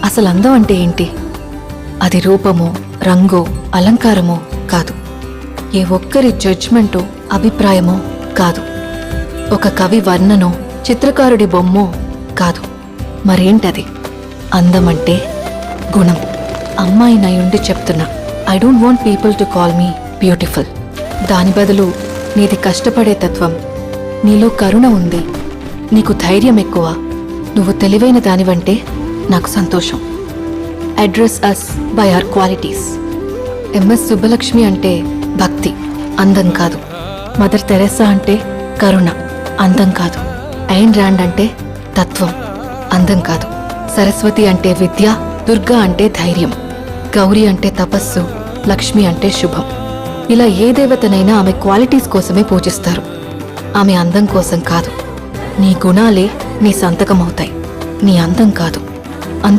అసలు అందం అంటే ఏంటి? అది రూపమో, రంగో, అలంకారమో కాదు. ఏ ఒక్కరి జడ్జ్మెంటో, అభిప్రాయమో కాదు. ఒక కవి వర్ణనో, చిత్రకారుడి బొమ్మో కాదు. మరేంటది? అందమంటే గుణం. అమ్మాయి నయుండి చెప్తున్నా, I don't want people to call me beautiful. దాని బదులు నీది కష్టపడే తత్వం, నీలో కరుణ ఉంది, నీకు ధైర్యం ఎక్కువ, నువ్వు తెలివైన దానివంటే నాకు సంతోషం. Address us by our qualities. M S Subbalakshmi అంటే భక్తి, అందం కాదు. మదర్ తెరెసా అంటే కరుణ, అందం కాదు. ఐన్ ర్యాండ్ అంటే తత్వం, అందం కాదు. సరస్వతి అంటే విద్య, దుర్గా అంటే ధైర్యం, గౌరీ అంటే తపస్సు, లక్ష్మి అంటే శుభం. ఇలా ఏ దేవతనైనా ఆమె క్వాలిటీస్ కోసమే పూజిస్తారు, ఆమె అందం కోసం కాదు. నీ గుణాలే నీ సంతకమవుతాయి, నీ అందం కాదు.